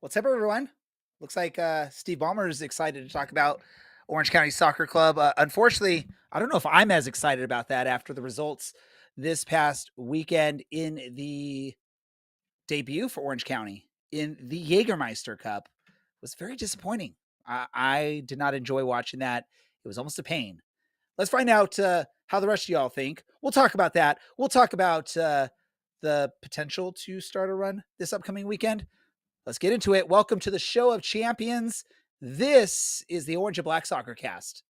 What's up, everyone? Looks like Steve Ballmer is excited to talk about Orange County Soccer Club. Unfortunately, I don't know if I'm as excited about that after the results this past weekend in the debut for Orange County in the Jägermeister Cup. It was very disappointing. I did not enjoy watching that. It was almost a pain. Let's find out how the rest of y'all think. We'll talk about that. We'll talk about the potential to start a run this upcoming weekend. Let's get into it. Welcome to the Show of Champions. This is the Orange and Black Soccer Cast.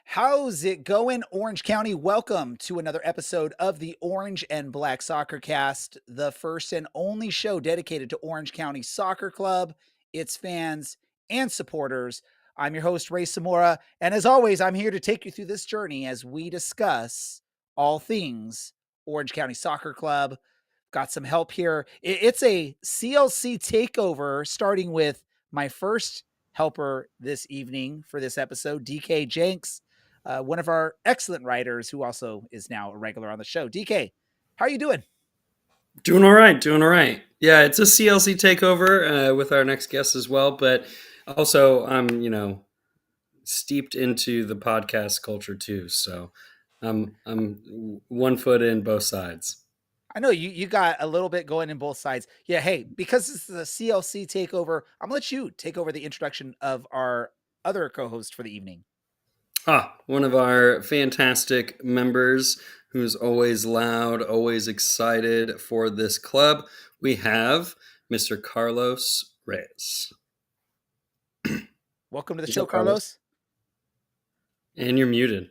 How's it going, Orange County? Welcome to another episode of the Orange and Black Soccer Cast, the first and only show dedicated to Orange County Soccer Club, its fans, and supporters. I'm your host, Ray Samora, and as always, I'm here to take you through this journey as we discuss all things Orange County Soccer Club. Got some help here. It's a CLC takeover, starting with my first helper this evening for this episode, DK Jenks. One of our excellent writers who also is now a regular on the show. DK, how are you doing? Doing all right. Yeah, it's a CLC takeover with our next guest as well, but also I'm, steeped into the podcast culture too. So I'm 1 foot in both sides. I know you got a little bit going in both sides. Yeah, hey, because this is a CLC takeover, I'm gonna let you take over the introduction of our other co-host for the evening. One of our fantastic members who's always loud, always excited for this club. We have Mr. Carlos Reyes. Welcome to the show, Carlos. And you're muted.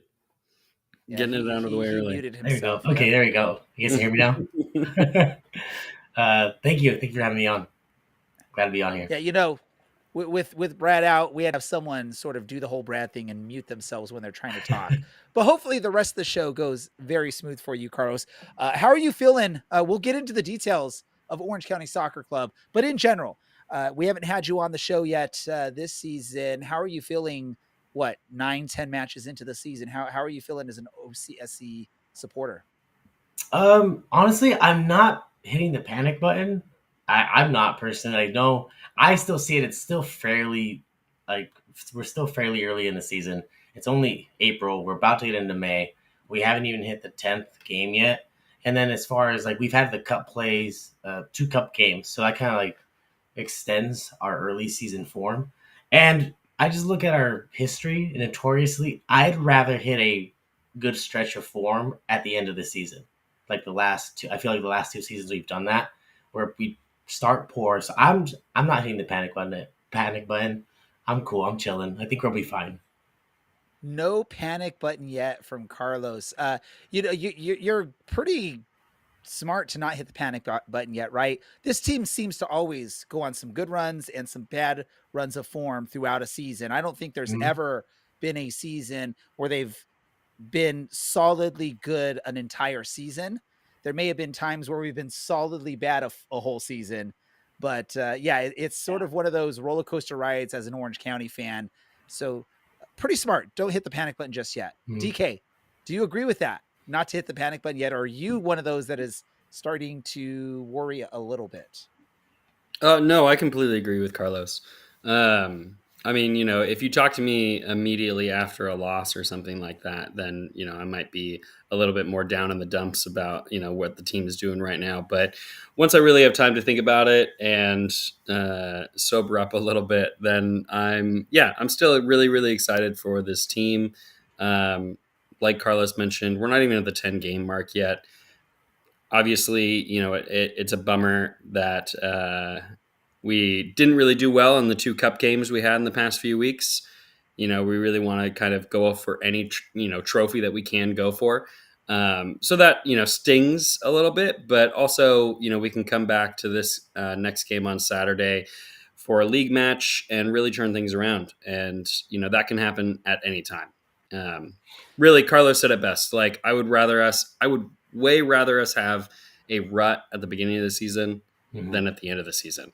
Yeah, Getting it out of the way early. Muted There we go. himself. Okay, there we go. You guys can hear me now? Thank you. Thank you for having me on. Glad to be on here. Yeah, with Brad out, we had to have someone sort of do the whole Brad thing and mute themselves when they're trying to talk. But hopefully the rest of the show goes very smooth for you, Carlos. How are you feeling? We'll get into the details of Orange County Soccer Club, but in general, we haven't had you on the show yet this season. How are you feeling? 9-10 matches into the season? How are you feeling as an OCSC supporter? Honestly, I'm not hitting the panic button. I'm not personally. I know I still see it. It's still fairly we're still fairly early in the season. It's only April. We're about to get into May. We haven't even hit the 10th game yet. And then as far as we've had the cup plays, 2 cup games, so that kind of extends our early season form. And I just look at our history, and notoriously, I'd rather hit a good stretch of form at the end of the season. Like the last 2, I feel like the last 2 seasons we've done that, where we start poor. So I'm not hitting the panic button. I'm cool. I'm chilling. I think we'll be fine. No panic button yet from Carlos. You're pretty smart to not hit the panic button yet, right? This team seems to always go on some good runs and some bad runs of form throughout a season. I don't think there's ever been a season where they've been solidly good an entire season. There may have been times where we've been solidly bad a whole season, but it's sort of one of those roller coaster rides as an Orange County fan. So pretty smart. Don't hit the panic button just yet. DK, do you agree with that? Not to hit the panic button yet? Or are you one of those that is starting to worry a little bit? No, I completely agree with Carlos. If you talk to me immediately after a loss or something like that, then, I might be a little bit more down in the dumps about, what the team is doing right now. But once I really have time to think about it and sober up a little bit, then I'm still really, really excited for this team. Like Carlos mentioned, we're not even at the 10 game mark yet. Obviously, it's a bummer that we didn't really do well in the 2 cup games we had in the past few weeks. We really want to kind of go for any, trophy that we can go for. So that, stings a little bit, but also, we can come back to this next game on Saturday for a league match and really turn things around. And, that can happen at any time. Really, Carlos said it best. I would way rather us have a rut at the beginning of the season than at the end of the season.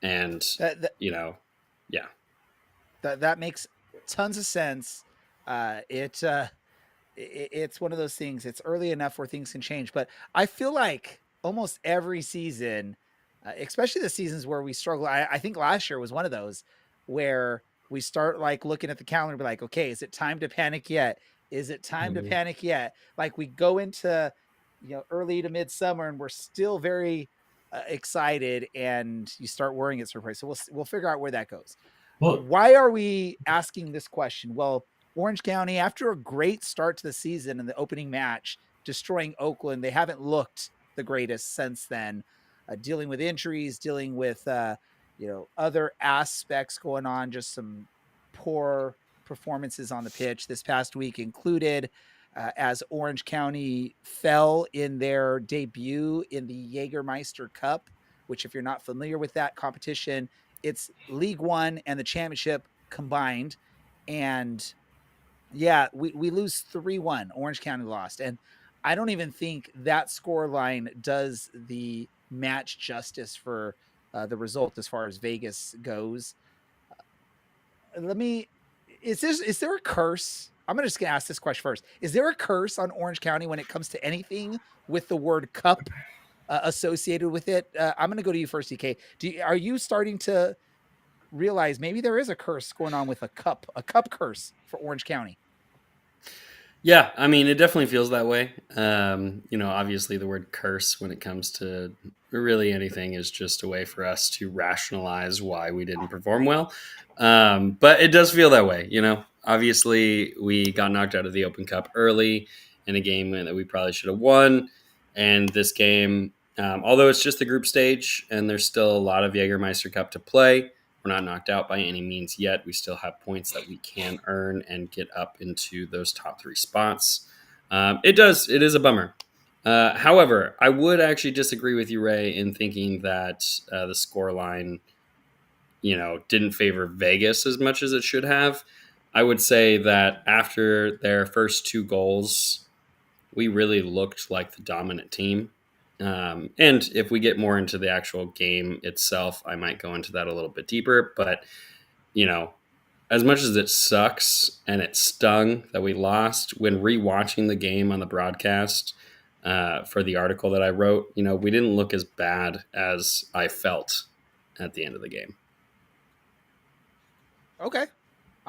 And, That, that you know, yeah. that makes tons of sense. It it's one of those things. It's early enough where things can change, but I feel like almost every season, especially the seasons where we struggle. I think last year was one of those where we start like looking at the calendar, and be like, okay, is it time to panic yet? Is it time to Mhm. panic yet? Like we go into early to midsummer, and we're still very excited, and you start worrying at certain point. So we'll figure out where that goes. Well, Why are we asking this question? Well, Orange County, after a great start to the season in the opening match, destroying Oakland, they haven't looked the greatest since then. Dealing with injuries, dealing with other aspects going on, just some poor performances on the pitch this past week included. As Orange County fell in their debut in the Jägermeister Cup, which, if you're not familiar with that competition, it's League One and the championship combined. And yeah, we lose 3-1. Orange County lost. And I don't even think that score line does the match justice for the result as far as Vegas goes. Let me is there a curse? I'm just gonna ask this question first. Is there a curse on Orange County when it comes to anything with the word cup associated with it? I'm gonna go to you first, DK. Are you starting to realize maybe there is a curse going on with a cup curse for Orange County? Yeah, I mean, it definitely feels that way. Obviously, the word curse when it comes to really anything is just a way for us to rationalize why we didn't perform well. But it does feel that way. Obviously, we got knocked out of the Open Cup early in a game that we probably should have won. And this game, although it's just the group stage and there's still a lot of Jägermeister Cup to play, we're not knocked out by any means yet. We still have points that we can earn and get up into those top 3 spots. It is a bummer. However, I would actually disagree with you, Ray, in thinking that the score line, didn't favor Vegas as much as it should have. I would say that after their first 2 goals, we really looked like the dominant team. And if we get more into the actual game itself, I might go into that a little bit deeper. But, you know, as much as it sucks and it stung that we lost, when rewatching the game on the broadcast for the article that I wrote, we didn't look as bad as I felt at the end of the game. Okay.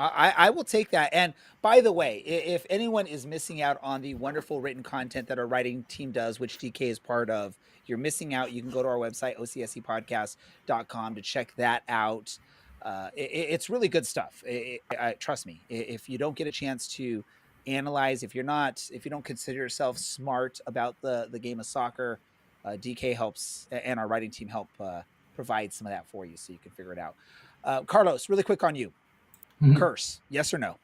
I will take that. And by the way, if anyone is missing out on the wonderful written content that our writing team does, which DK is part of, you're missing out. You can go to our website, ocscpodcast.com, to check that out. It's really good stuff. Trust me, if you don't get a chance to analyze, if you don't consider yourself smart about the game of soccer, DK helps, and our writing team help provide some of that for you so you can figure it out. Carlos, really quick on you. Curse, yes or no?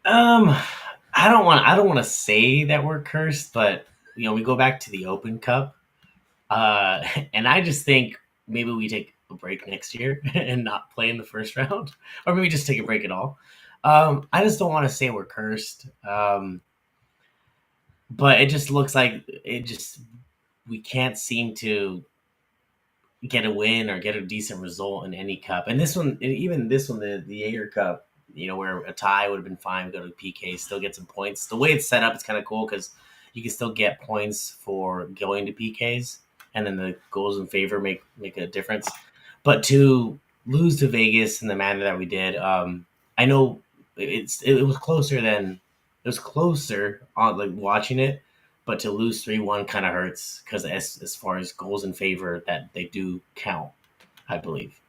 I don't want to say that we're cursed, but we go back to the Open Cup, and I just think maybe we take a break next year and not play in the first round, or maybe just take a break at all. I just don't want to say we're cursed, but it just looks like we can't seem to get a win or get a decent result in any cup. And this one, even this one, the Jaeger Cup, where a tie would have been fine, go to PK, still get some points. The way it's set up, it's kind of cool because you can still get points for going to PKs, and then the goals in favor make a difference. But to lose to Vegas in the manner that we did, I know it was closer on like watching it, but to lose 3-1 kind of hurts because as far as goals in favor, that they do count, I believe.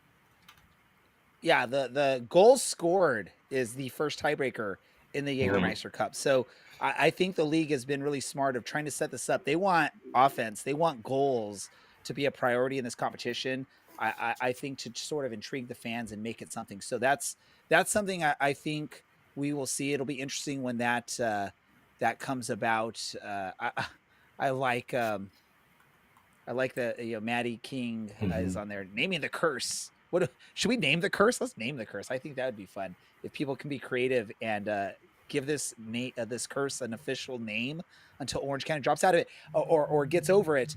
Yeah, the goals scored is the first tiebreaker in the Mhm. Jägermeister Cup. So I think the league has been really smart of trying to set this up. They want offense, they want goals to be a priority in this competition. I think to sort of intrigue the fans and make it something. So that's something I think we will see. It'll be interesting when that comes about. I like I like that Maddie King is Mhm. on there naming the curse. What should we name the curse? Let's name the curse. I think that would be fun if people can be creative and give this curse an official name until Orange County drops out of it or gets over it.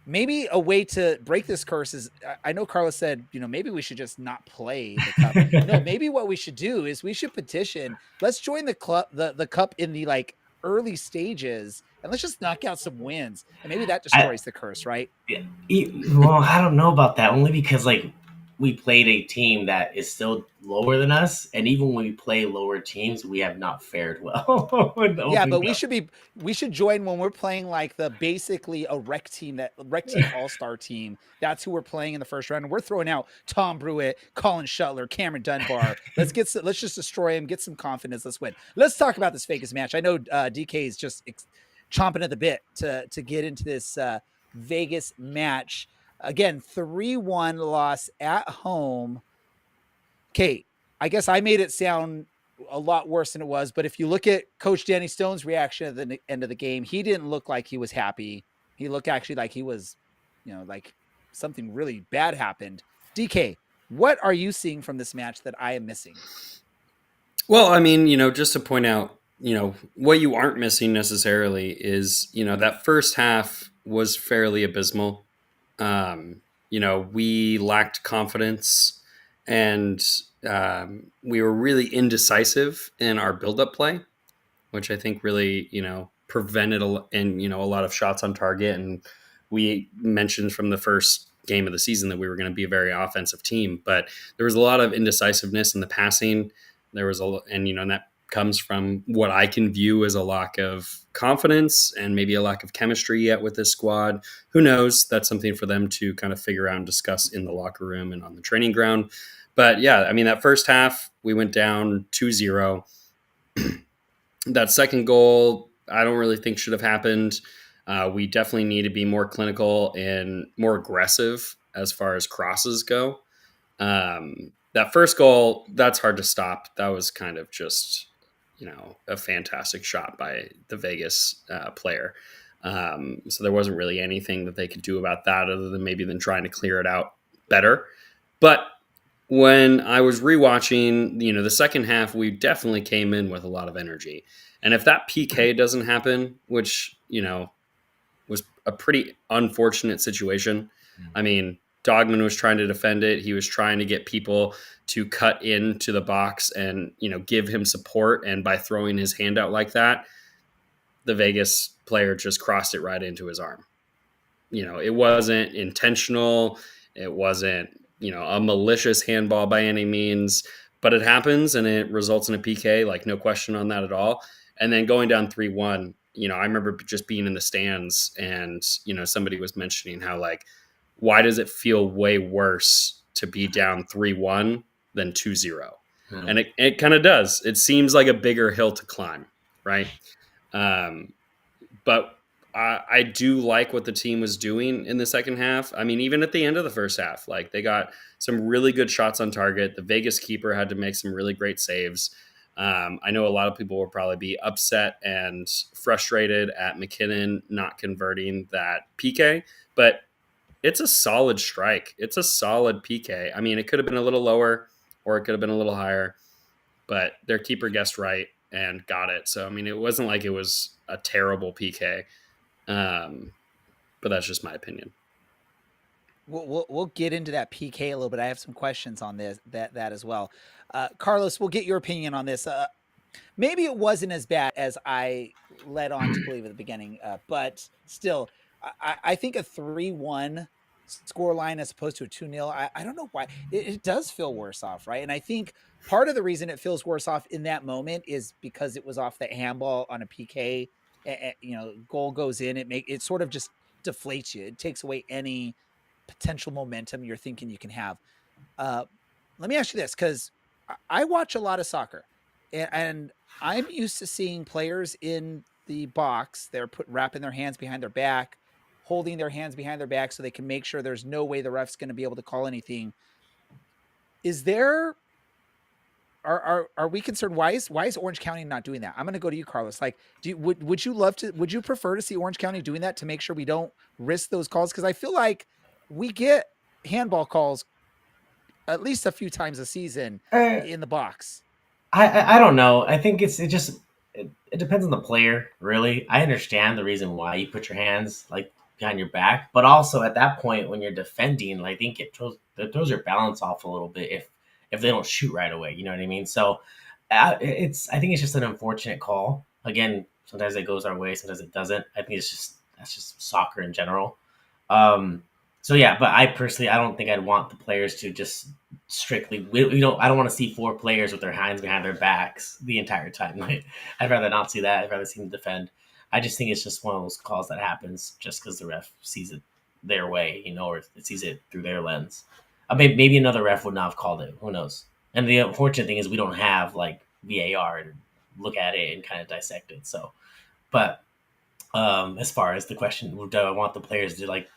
maybe a way to break this curse is, I know Carlos said, maybe we should just not play the cup. No, maybe what we should do is we should petition. Let's join the club, the cup in the like early stages, and let's just knock out some wins, and maybe that I, destroys the curse, right? well, I don't know about that. Only because we played a team that is still lower than us, and even when we play lower teams, we have not fared well in the Yeah, Open but Cup. we should join when we're playing like the basically a rec team all-star team. That's who we're playing in the first round. And we're throwing out Tom Brewitt, Colin Shuttler, Cameron Dunbar. Let's just destroy him, get some confidence, let's win. Let's talk about this Vegas match. I know DK is just chomping at the bit to get into this Vegas match. Again, 3-1 loss at home. Kate, I guess I made it sound a lot worse than it was. But if you look at Coach Danny Stone's reaction at the end of the game, he didn't look like he was happy. He looked actually like he was, like something really bad happened. DK, what are you seeing from this match that I am missing? Well, I mean, just to point out, what you aren't missing necessarily is, that first half was fairly abysmal. We lacked confidence and we were really indecisive in our build-up play, which I think really, prevented a lot of shots on target. And we mentioned from the first game of the season that we were going to be a very offensive team, but there was a lot of indecisiveness in the passing. There was and that comes from what I can view as a lack of confidence and maybe a lack of chemistry yet with this squad. Who knows? That's something for them to kind of figure out and discuss in the locker room and on the training ground. But yeah, I mean, that first half, we went down 2-0. That second goal, I don't really think should have happened. We definitely need to be more clinical and more aggressive as far as crosses go. That first goal, that's hard to stop. That was kind of just, a fantastic shot by the Vegas player. So there wasn't really anything that they could do about that other than maybe trying to clear it out better. But when I was rewatching, the second half, we definitely came in with a lot of energy. And if that PK doesn't happen, which, was a pretty unfortunate situation. I mean, Dogman was trying to defend it. He was trying to get people to cut into the box and, give him support. And by throwing his hand out like that, the Vegas player just crossed it right into his arm. It wasn't intentional. It wasn't, a malicious handball by any means, but it happens and it results in a PK, like no question on that at all. And then going down 3-1, I remember just being in the stands and, somebody was mentioning how, like, why does it feel way worse to be down 3-1 than 2-0? Hmm. And it kind of does. It seems like a bigger hill to climb, right? But I do like what the team was doing in the second half. I mean, even at the end of the first half, like, they got some really good shots on target. The Vegas keeper had to make some really great saves. I know a lot of people will probably be upset and frustrated at McKinnon not converting that PK, but it's a solid strike. It's a solid PK. I mean, it could have been a little lower or it could have been a little higher, but their keeper guessed right and got it. So, I mean, it wasn't like it was a terrible PK. But that's just my opinion. We'll get into that PK a little bit. I have some questions on that as well. Carlos, we'll get your opinion on this. Maybe it wasn't as bad as I led on to believe at the beginning, but still, I think a 3-1 score line as opposed to a 2-0, I don't know why. It does feel worse off, right? And I think part of the reason it feels worse off in that moment is because it was off the handball on a PK. Goal goes in, it sort of just deflates you. It takes away any potential momentum you're thinking you can have. Let me ask you this, because I watch a lot of soccer, and I'm used to seeing players in the box. They're wrapping their hands behind their back, holding their hands behind their back so they can make sure there's no way the ref's going to be able to call anything. Is there are we concerned? Why is Orange County not doing that? I'm going to go to you, Carlos. Like, would you prefer to see Orange County doing that to make sure we don't risk those calls? Because I feel like we get handball calls at least a few times a season Uh, in the box. I don't know. I think it depends on the player, really. I understand the reason why you put your hands like behind your back. But also at that point when you're defending, like, I think it throws your balance off a little bit if they don't shoot right away. You know what I mean? So I think it's just an unfortunate call. Again, sometimes it goes our way, sometimes it doesn't. I think that's just soccer in general. Um, so yeah, but I don't think I'd want the players to just strictly. We don't. I don't want to see four players with their hands behind their backs the entire time. Like, I'd rather not see that. I'd rather see them defend. I just think it's just one of those calls that happens just because the ref sees it their way, or it sees it through their lens. Maybe another ref would not have called it. Who knows? And the unfortunate thing is we don't have like VAR and look at it and kind of dissect it. So, but as far as the question, do I want the players to like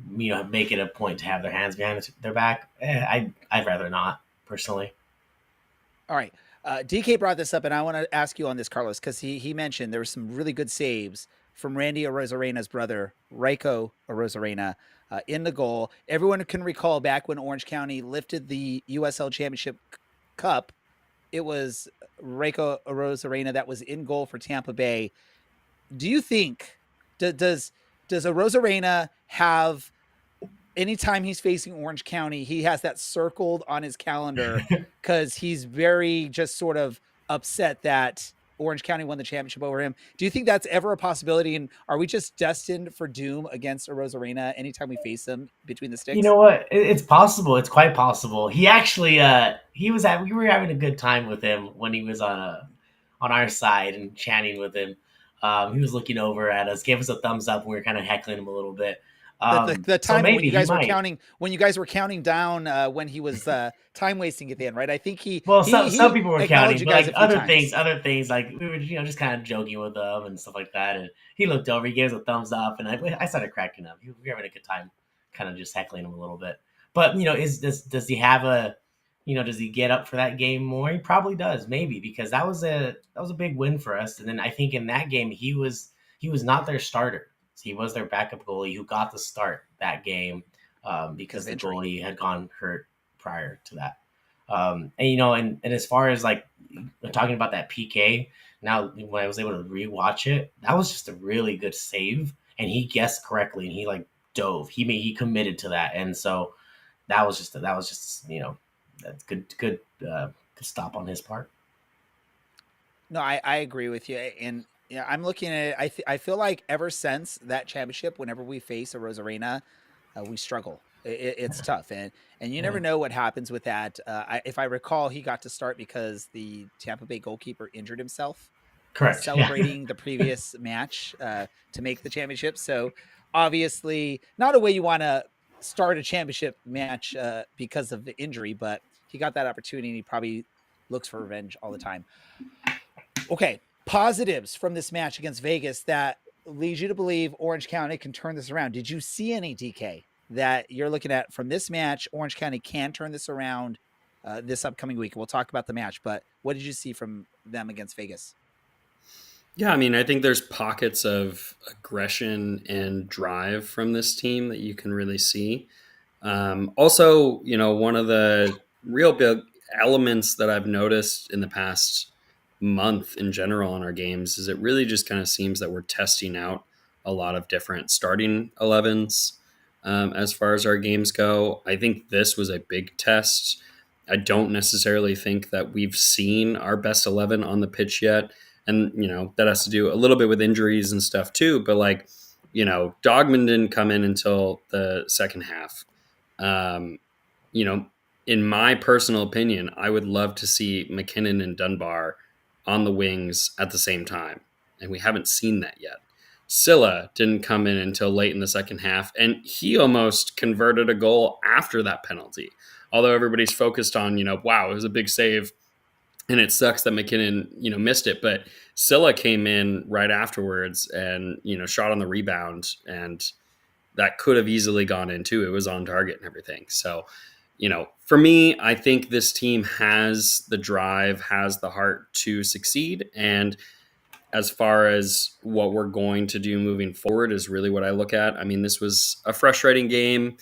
make it a point to have their hands behind their back? I'd rather not personally. All right. DK brought this up, and I want to ask you on this, Carlos, because he mentioned there were some really good saves from Randy Arozarena's brother, Raiko Arozarena, in the goal. Everyone can recall back when Orange County lifted the USL Championship Cup, it was Raiko Arozarena that was in goal for Tampa Bay. Do you think does Arozarena have anytime he's facing Orange County, he has that circled on his calendar because he's very just sort of upset that Orange County won the championship over him. Do you think that's ever a possibility? And are we just destined for doom against Arozarena anytime we face him between the You sticks? know what? It's possible. It's quite possible. He actually, we were having a good time with him when he was on our side and chatting with him. He was looking over at us, gave us a thumbs up, and we were kind of heckling him a little bit. The So time maybe he might. when you guys were counting down when he was time wasting at the end, right? I think Well, some he people were acknowledged counting, you but guys like a few times. other things, like we were, just kind of joking with them and stuff like that. And he looked over, he gave us a thumbs up, and I started cracking up. We were having a good time, kind of just heckling him a little bit. But does he have a, does he get up for that game more? He probably does, maybe, because that was a big win for us. And then I think in that game he was not their starter. So he was their backup goalie who got the start that game Because because of the injury. goalie had gone hurt prior to that. And as far as like talking about that PK, now when I was able to rewatch it, that was just a really good save, and he guessed correctly, and he like dove. He committed to that, and so that was just that's good stop on his part. No, I agree with you, and yeah, I'm looking at it. I feel like ever since that championship, whenever we face a Rosarena, we struggle. It's tough, and you Yeah. never know what happens with that. If I recall, he got to start because the Tampa Bay goalkeeper injured himself Correct. Yeah. celebrating the previous match to make the championship. So obviously, not a way you want to start a championship match because of the injury, but he got that opportunity, and he probably looks for revenge all the time. Okay, positives from this match against Vegas that leads you to believe Orange County can turn this around. Did you see any DK that you're looking at from this match? Orange County can turn this around this upcoming week. We'll talk about the match, but what did you see from them against Vegas? Yeah, I mean, I think there's pockets of aggression and drive from this team that you can really see. Also, one of the real big elements that I've noticed in the past month in general in our games is it really just kind of seems that we're testing out a lot of different starting 11s as far as our games go. I think this was a big test. I don't necessarily think that we've seen our best 11 on the pitch yet. And, that has to do a little bit with injuries and stuff too. But like, Dogman didn't come in until the second half. Um, you know, in my personal opinion, I would love to see McKinnon and Dunbar on the wings at the same time. And we haven't seen that yet. Silla didn't come in until late in the second half, and he almost converted a goal after that penalty. Although everybody's focused on, wow, it was a big save, and it sucks that McKinnon, missed it. But Silla came in right afterwards and, shot on the rebound, and that could have easily gone in too. It was on target and everything. So, for me, I think this team has the drive, has the heart to succeed. And as far as what we're going to do moving forward is really what I look at. I mean, this was a frustrating game.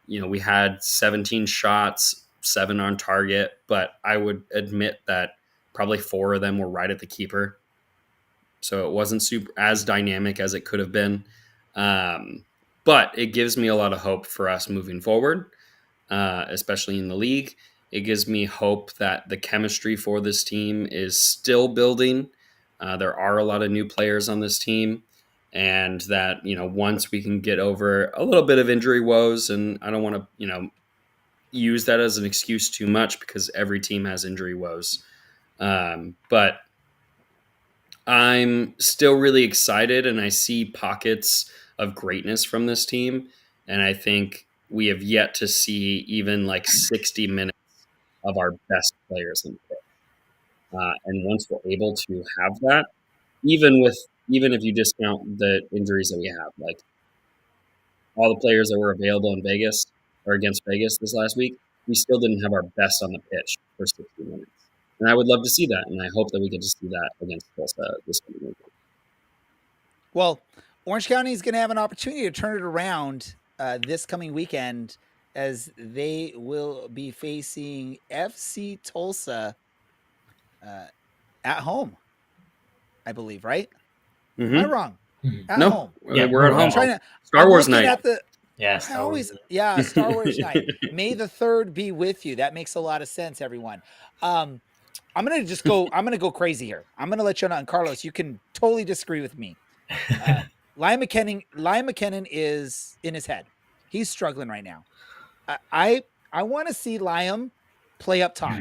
We had 17 shots, 7 on target, but I would admit that probably 4 of them were right at the keeper. So it wasn't super as dynamic as it could have been. But it gives me a lot of hope for us moving forward, especially in the league. It gives me hope that the chemistry for this team is still building. There are a lot of new players on this team, and that once we can get over a little bit of injury woes, and I don't want to use that as an excuse too much because every team has injury woes, but I'm still really excited, and I see pockets of greatness from this team, and I think we have yet to see even like 60 minutes of our best players in the and once we're able to have that, even if you discount the injuries that we have, like all the players that were available in Vegas or against Vegas this last week, we still didn't have our best on the pitch for 60 minutes. And I would love to see that, and I hope that we get to see that against Tulsa this weekend. Well, Orange County is going to have an opportunity to turn it around this coming weekend as they will be facing FC Tulsa at home, I believe, right? Am I wrong? At No, home. Yeah, we're at we're home. at Trying to, Star I'm Wars looking night. at the. Yeah, I Star always, Wars. yeah, Star Wars night. May the 3rd be with you. That makes a lot of sense, everyone. I'm gonna go crazy here. I'm gonna let you know, and Carlos, you can totally disagree with me. Liam McKinnon is in his head. He's struggling right now. I want to see Liam play up top.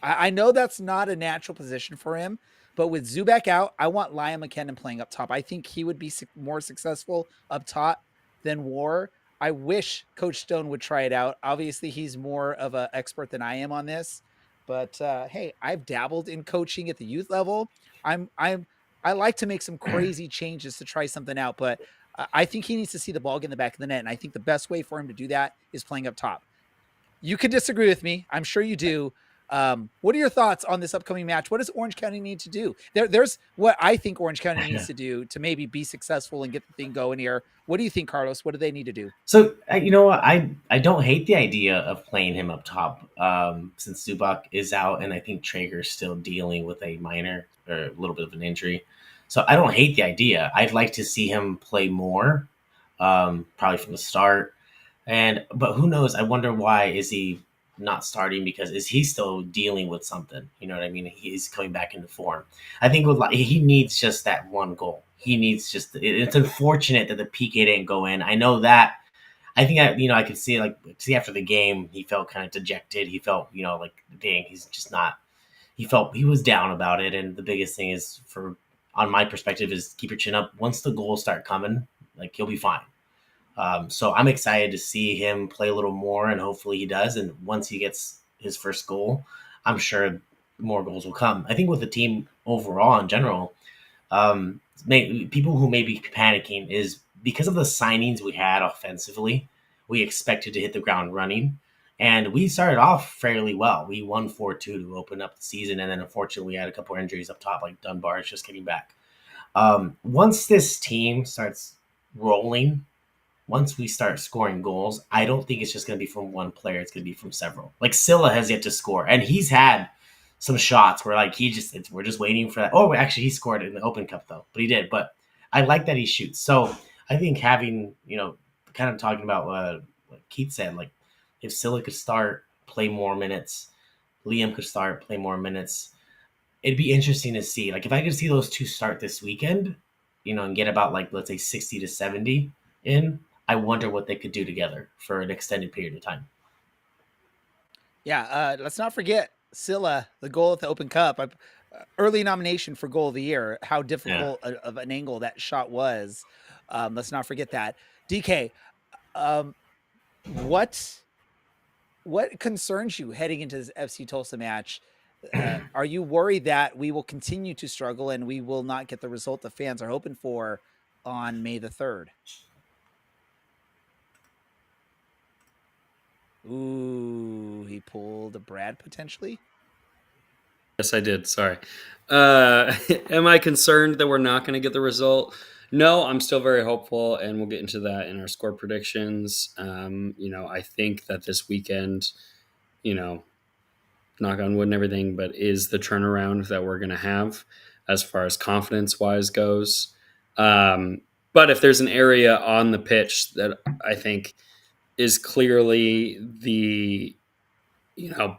I know that's not a natural position for him, but with Zubak out, I want Liam McKinnon playing up top. I think he would be more successful up top than War. I wish Coach Stone would try it out. Obviously, he's more of an expert than I am on this, but hey, I've dabbled in coaching at the youth level. I like to make some crazy changes to try something out, but I think he needs to see the ball get in the back of the net, and I think the best way for him to do that is playing up top. You could disagree with me. I'm sure you do. What are your thoughts on this upcoming match? What does Orange County need to do? There's what I think Orange County needs to do to maybe be successful and get the thing going here. What do you think, Carlos? What do they need to do? So you know what? I don't hate the idea of playing him up top, since Zubak is out, and I think Traeger's still dealing with a minor or a little bit of an injury. So I don't hate the idea. I'd like to see him play more, probably from the start. But who knows? I wonder why is he not starting, because is he still dealing with something? You know what I mean? He's coming back into form. I think he needs just that one goal. He needs just. It's unfortunate that the PK didn't go in. I know that. I think I could see after the game he felt kind of dejected. He felt like dang, he's just not. He felt he was down about it. And the biggest thing is on my perspective is keep your chin up. Once the goals start coming, like he'll be fine. So I'm excited to see him play a little more, and hopefully he does. And once he gets his first goal, I'm sure more goals will come. I think with the team overall in general, people who may be panicking is because of the signings we had offensively. We expected to hit the ground running, and we started off fairly well. We won 4-2 to open up the season, and then unfortunately we had a couple of injuries up top, like Dunbar is just getting back. Once this team starts rolling, once we start scoring goals, I don't think it's just going to be from one player. It's going to be from several. Like Scylla has yet to score, and he's had some shots where like we're just waiting for that. Oh, actually, he scored in the Open Cup though, but he did. But I like that he shoots. So I think having kind of talking about what Keith said, like if Scylla could start, play more minutes, Liam could start, play more minutes. It'd be interesting to see. Like if I could see those two start this weekend, and get about like let's say 60 to 70 in. I wonder what they could do together for an extended period of time. Yeah, let's not forget Scylla, the goal at the Open Cup, early nomination for goal of the year. How difficult of an angle that shot was. Let's not forget that. DK, what concerns you heading into this FC Tulsa match? Are you worried that we will continue to struggle and we will not get the result the fans are hoping for on May the 3rd? Ooh, he pulled a Brad potentially. Yes, I did. Sorry. Am I concerned that we're not going to get the result? No, I'm still very hopeful, and we'll get into that in our score predictions. I think that this weekend, knock on wood and everything, but is the turnaround that we're going to have as far as confidence-wise goes. But if there's an area on the pitch that I think is clearly the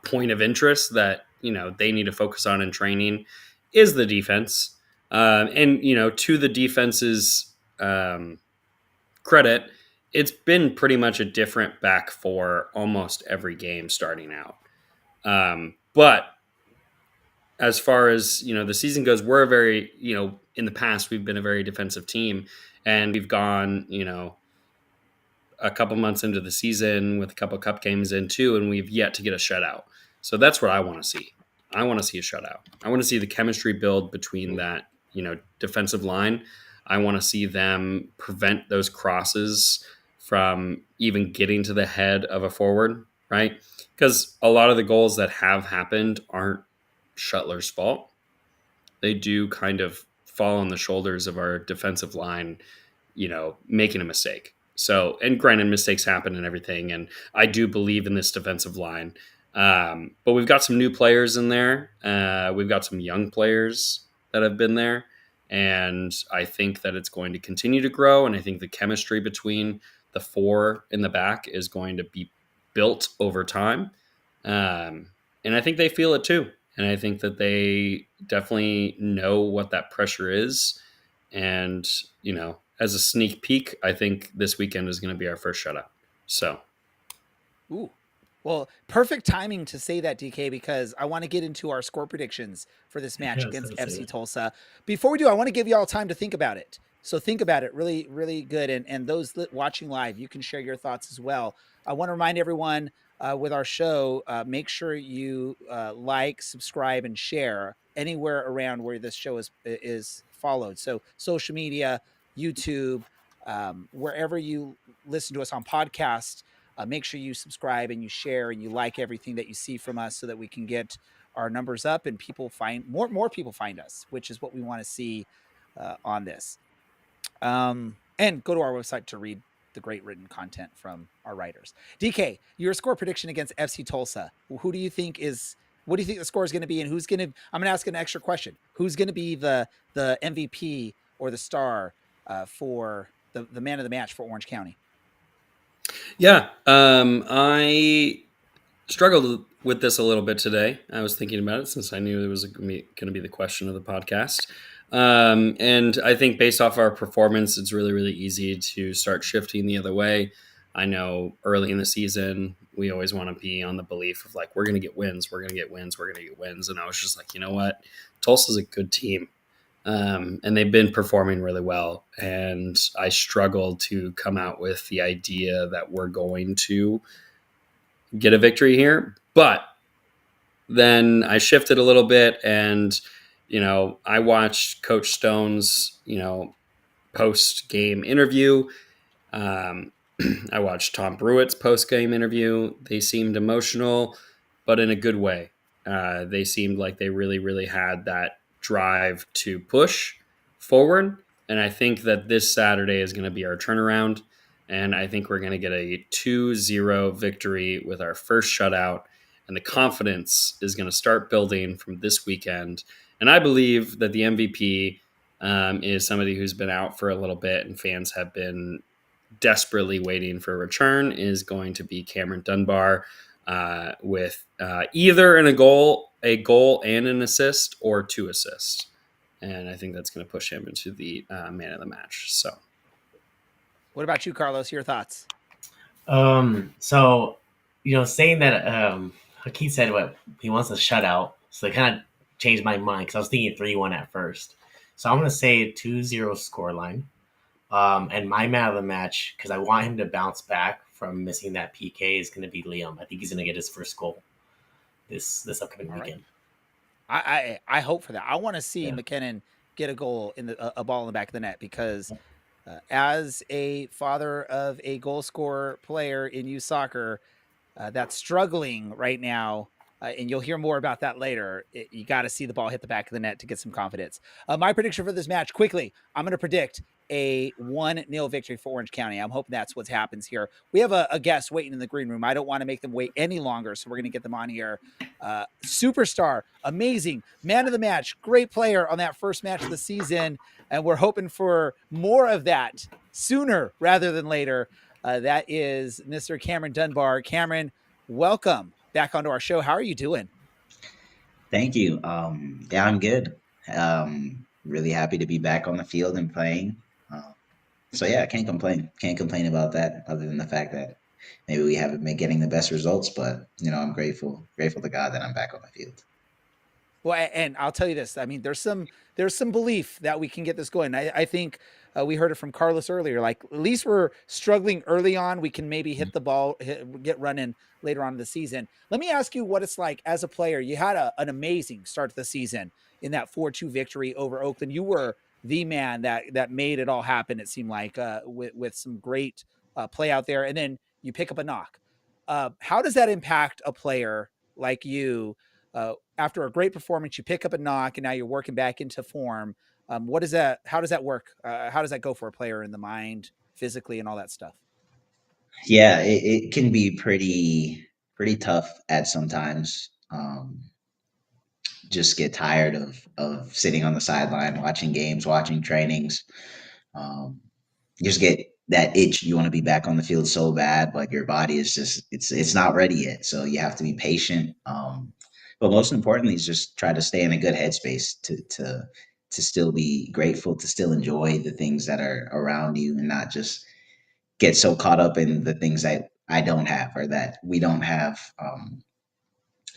point of interest that they need to focus on in training is the defense. And to the defense's credit, it's been pretty much a different back four almost every game starting out. But as far as the season goes, we're a very in the past we've been a very defensive team, and we've gone a couple months into the season with a couple cup games in too, and we've yet to get a shutout. So that's what I want to see. I want to see a shutout. I want to see the chemistry build between that defensive line. I want to see them prevent those crosses from even getting to the head of a forward, right? Because a lot of the goals that have happened aren't Shuttler's fault. They do kind of fall on the shoulders of our defensive line, making a mistake. So, and granted, mistakes happen and everything, and I do believe in this defensive line. But we've got some new players in there. We've got some young players that have been there, and I think that it's going to continue to grow. And I think the chemistry between the four in the back is going to be built over time. And I think they feel it too. And I think that they definitely know what that pressure is. And, as a sneak peek, I think this weekend is going to be our first shutout. So. Ooh. Well, perfect timing to say that, DK, because I want to get into our score predictions for this match against FC Tulsa. Before we do, I want to give you all time to think about it. So think about it really, really good. And those watching live, you can share your thoughts as well. I want to remind everyone with our show, make sure you like, subscribe, and share anywhere around where this show is followed. So social media, YouTube, wherever you listen to us on podcast, make sure you subscribe and you share and you like everything that you see from us so that we can get our numbers up and people find more people find us, which is what we want to see on this. And go to our website to read the great written content from our writers. DK, your score prediction against FC Tulsa. What do you think the score is going to be, and I'm going to ask an extra question. Who's going to be the MVP or the star for the man of the match for Orange County? Yeah, I struggled with this a little bit today. I was thinking about it since I knew it was going to be the question of the podcast. And I think based off our performance, it's really, really easy to start shifting the other way. I know early in the season, we always want to be on the belief of like, we're going to get wins. And I was just like, you know what? Tulsa's a good team. And they've been performing really well. And I struggled to come out with the idea that we're going to get a victory here. But then I shifted a little bit, and I watched Coach Stone's post game interview. I watched Tom Brewitt's post game interview. They seemed emotional, but in a good way. They seemed like they really, really had that drive to push forward. And I think that this Saturday is going to be our turnaround. And I think we're going to get a 2-0 victory with our first shutout. And the confidence is going to start building from this weekend. And I believe that the MVP is somebody who's been out for a little bit and fans have been desperately waiting for a return, is going to be Cameron Dunbar with either a goal and an assist, or 2 assists. And I think that's going to push him into the man of the match. So. What about you, Carlos? Your thoughts? So, saying that Keith said what he wants a shutout, so it kind of changed my mind because I was thinking 3-1 at first. So I'm going to say a 2-0 scoreline. And my man of the match, because I want him to bounce back from missing that PK, is going to be Liam. I think he's going to get his first goal this upcoming weekend. I hope for that. I want to see McKinnon get a goal a ball in the back of the net, because as a father of a goal scorer player in youth soccer that's struggling right now, and you'll hear more about that later, you got to see the ball hit the back of the net to get some confidence. My prediction for this match, quickly, I'm going to predict a 1-0 victory for Orange County. I'm hoping that's what happens here. We have a guest waiting in the green room. I don't want to make them wait any longer, so we're going to get them on here. Superstar, amazing, man of the match, great player on that first match of the season, and we're hoping for more of that sooner rather than later. That is Mr. Cameron Dunbar. Cameron, welcome back onto our show. How are you doing? Thank you. Yeah, I'm good. Really happy to be back on the field and playing. Uh, so yeah, I can't complain. Can't complain about that, other than the fact that maybe we haven't been getting the best results. But I'm grateful to God that I'm back on the field. Well, and I'll tell you this. I mean, there's some belief that we can get this going. I think we heard it from Carlos earlier. Like at least we're struggling early on. We can maybe hit the ball, get running later on in the season. Let me ask you what it's like as a player. You had an amazing start to the season in that 4-2 victory over Oakland. You were the man that made it all happen. It seemed like with some great play out there, and then you pick up a knock. How does that impact a player like you? After a great performance, you pick up a knock, and now you're working back into form. What is that? How does that work? How does that go for a player in the mind, physically, and all that stuff? Yeah, it can be pretty tough at sometimes. Just get tired of sitting on the sideline, watching games, watching trainings. Um, you just get that itch. You want to be back on the field so bad, but your body is just it's not ready yet. So you have to be patient. But most importantly, is just try to stay in a good headspace to still be grateful, to still enjoy the things that are around you, and not just get so caught up in the things that I don't have or that we don't have.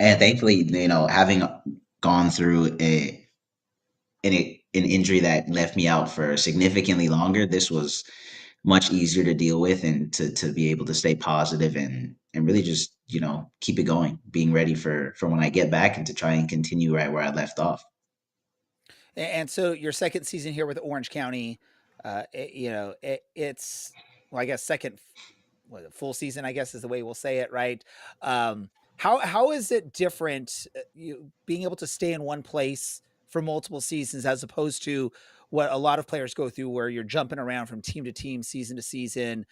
And thankfully, having gone through an injury that left me out for significantly longer, this was much easier to deal with, and to be able to stay positive and really just keep it going, being ready for when I get back, and to try and continue right where I left off. And so your second season here with Orange County, it's well, I guess second full season, I guess is the way we'll say it, right? How is it different, you being able to stay in one place for multiple seasons as opposed to what a lot of players go through, where you're jumping around from team to team, season to season,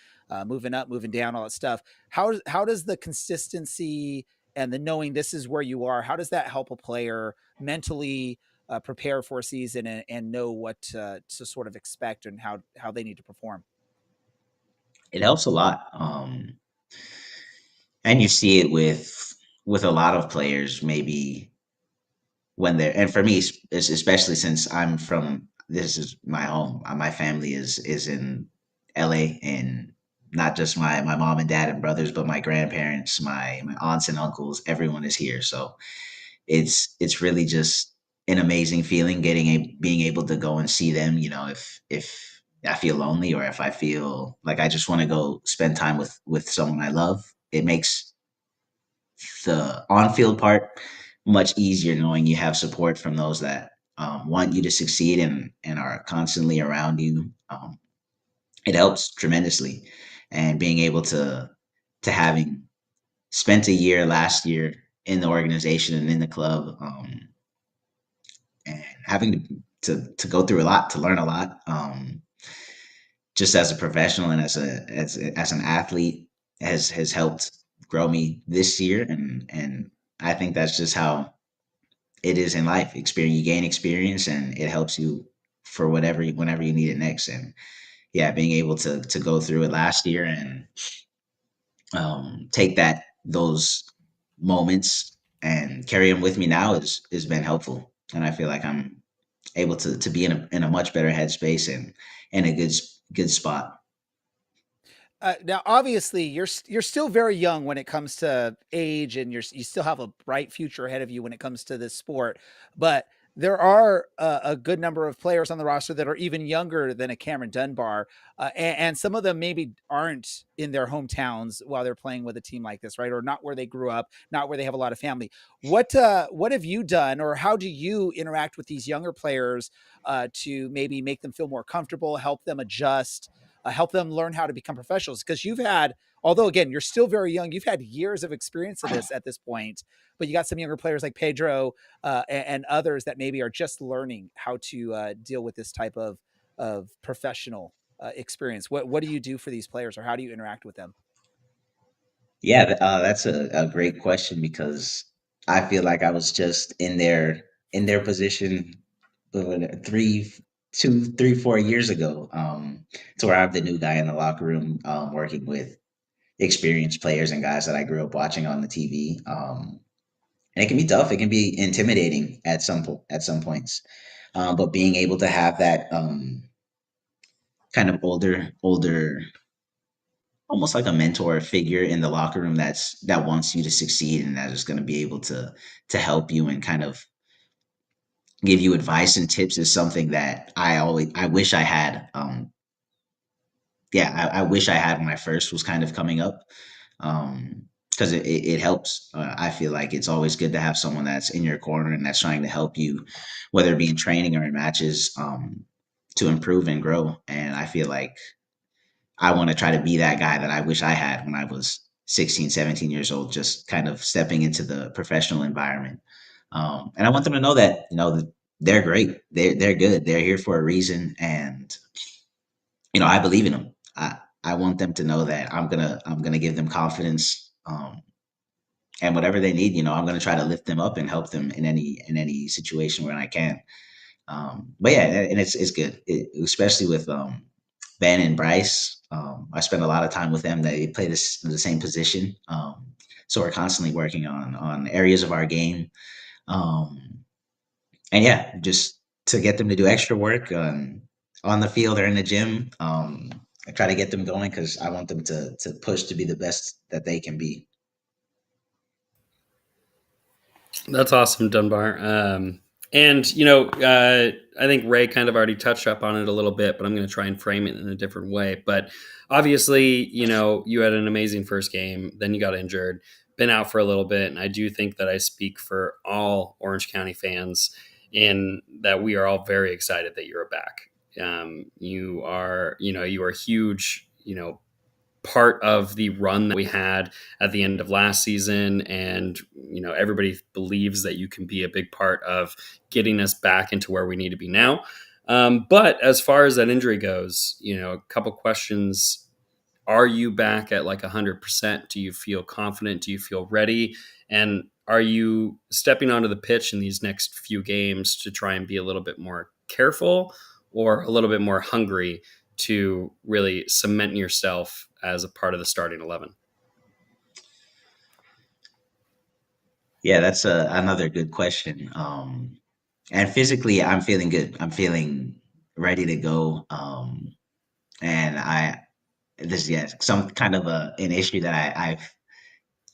moving up, moving down, all that stuff. How does the consistency and the knowing this is where you are, how does that help a player mentally prepare for a season and know what to sort of expect and how they need to perform? It helps a lot. And you see it with a lot of players, maybe when they're, and for me, especially since I'm from, this is my home. My family is in LA, and not just my mom and dad and brothers, but my grandparents, my aunts and uncles, everyone is here. So it's really just an amazing feeling being able to go and see them. If I feel lonely, or if I feel like I just want to go spend time with someone I love, it makes the on-field part much easier, knowing you have support from those that want you to succeed, and are constantly around you. It helps tremendously, and being able to having spent a year last year in the organization and in the club, and having to go through a lot, to learn a lot, just as a professional, and as an athlete, has helped grow me this year. And I think that's just how it is in life. Experience, you gain experience, and it helps you for whenever you need it next. And yeah, being able to go through it last year, and take those moments and carry them with me now, has been helpful. And I feel like I'm able to be in a much better headspace, and in a good spot. Now, obviously, you're still very young when it comes to age, and you still have a bright future ahead of you when it comes to this sport. But there are a good number of players on the roster that are even younger than a Cameron Dunbar, and some of them maybe aren't in their hometowns while they're playing with a team like this, right? Or not where they grew up, not where they have a lot of family. What have you done, or how do you interact with these younger players to maybe make them feel more comfortable, help them adjust? Help them learn how to become professionals, because you've had, although again you're still very young, you've had years of experience of this at this point, but you got some younger players like Pedro and others that maybe are just learning how to deal with this type of of professional experience? What do you do for these players, or how do you interact with them? Yeah, that's a great question because I feel like I was just in their position three, 4 years ago, to where I'm the new guy in the locker room, working with experienced players and guys that I grew up watching on the TV. And it can be tough. It can be intimidating at at some points. But being able to have that kind of older, almost like a mentor figure in the locker room that wants you to succeed and that is going to be able to help you and kind of give you advice and tips is something that I wish I had. Yeah, I wish I had when I first was kind of coming up. Because it helps. I feel like it's always good to have someone that's in your corner and that's trying to help you, whether it be in training or in matches, to improve and grow. And I feel like I want to try to be that guy that I wish I had when I was 16, 17 years old, just kind of stepping into the professional environment. And I want them to know that, that they're great. They're good. They're here for a reason. And, I believe in them. I want them to know that I'm gonna give them confidence. And whatever they need, I'm gonna try to lift them up and help them in any situation where I can. But yeah, and it's good, especially with Ben and Bryce. I spend a lot of time with them. They play the same position, so we're constantly working on areas of our game. Um, and yeah, just to get them to do extra work on the field or in the gym. I try to get them going because I want them to push to be the best that they can be. That's awesome, Dunbar. And I think Ray kind of already touched up on it a little bit, but I'm going to try and frame it in a different way. But obviously, you had an amazing first game, then you got injured, been out for a little bit, and I do think that I speak for all Orange County fans in that we are all very excited that you're back. You are huge, part of the run that we had at the end of last season, and everybody believes that you can be a big part of getting us back into where we need to be now. But as far as that injury goes, a couple questions. Are you back at like 100%? Do you feel confident? Do you feel ready? And are you stepping onto the pitch in these next few games to try and be a little bit more careful or a little bit more hungry to really cement yourself as a part of the starting 11? Yeah, that's another good question. And physically, I'm feeling good. I'm feeling ready to go. And this, yeah, some kind of an issue that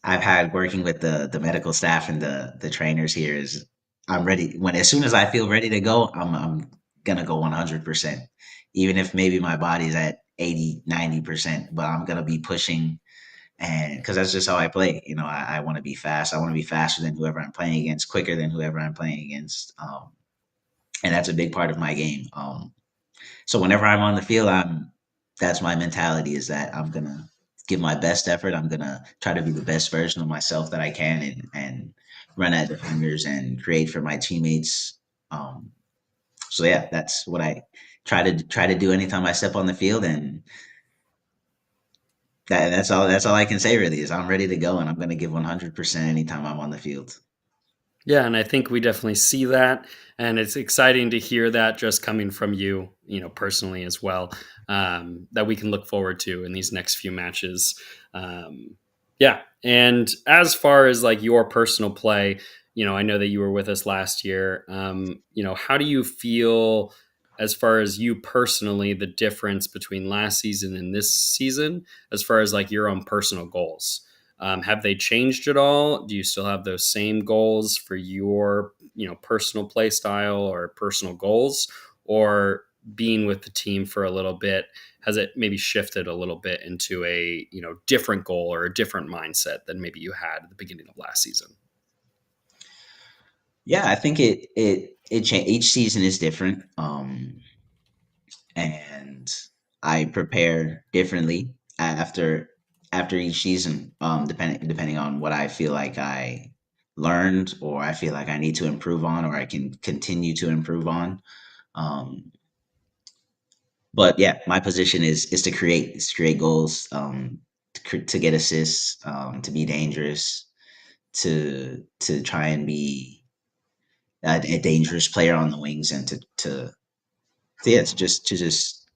I've had working with the medical staff and the trainers here is I'm ready as soon as I feel ready to go, I'm gonna go 100%, even if maybe my body's at 80, 90%, but I'm gonna be pushing. And because that's just how I play, I want to be fast. I want to be faster than whoever I'm playing against, quicker than whoever I'm playing against. And that's a big part of my game. So whenever I'm on the field, that's my mentality, is that I'm gonna give my best effort. I'm gonna try to be the best version of myself that I can, and run at defenders and create for my teammates. Um, so yeah, that's what I try to do anytime I step on the field, and that's all I can say really is I'm ready to go and I'm gonna give 100% anytime I'm on the field. Yeah, and I think we definitely see that, and it's exciting to hear that just coming from you, personally as well, that we can look forward to in these next few matches. Yeah, and as far as like your personal play, I know that you were with us last year. How do you feel as far as you personally, the difference between last season and this season, as far as like your own personal goals? Have they changed at all? Do you still have those same goals for your, personal play style or personal goals? Or being with the team for a little bit, has it maybe shifted a little bit into a, different goal or a different mindset than maybe you had at the beginning of last season? Yeah, I think each season is different. And I prepare differently after each season, depending on what I feel like I learned or I feel like I need to improve on or I can continue to improve on. Um, But yeah, my position is to create goals, to get assists, to be dangerous, to try and be a dangerous player on the wings, and yeah, to just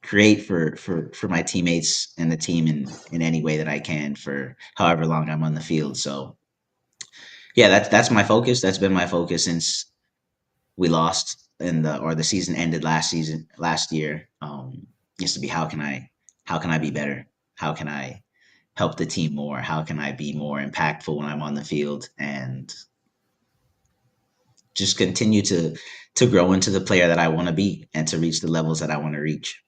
create for my teammates and the team in any way that I can for however long I'm on the field. So yeah, that's my focus. That's been my focus since we lost the season ended last year. Used to be how can I be better? How can I help the team more? How can I be more impactful when I'm on the field, and just continue to grow into the player that I want to be and to reach the levels that I want to reach.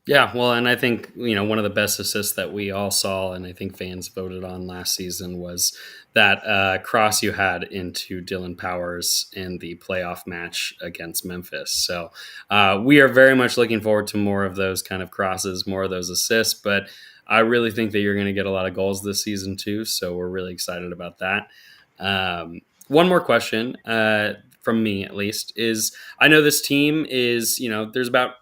Yeah, well, and I think one of the best assists that we all saw, and I think fans voted on last season, was that cross you had into Dylan Powers in the playoff match against Memphis. So we are very much looking forward to more of those kind of crosses, more of those assists. But I really think that you're going to get a lot of goals this season too. So we're really excited about that. One more question from me, at least, is I know this team is there's about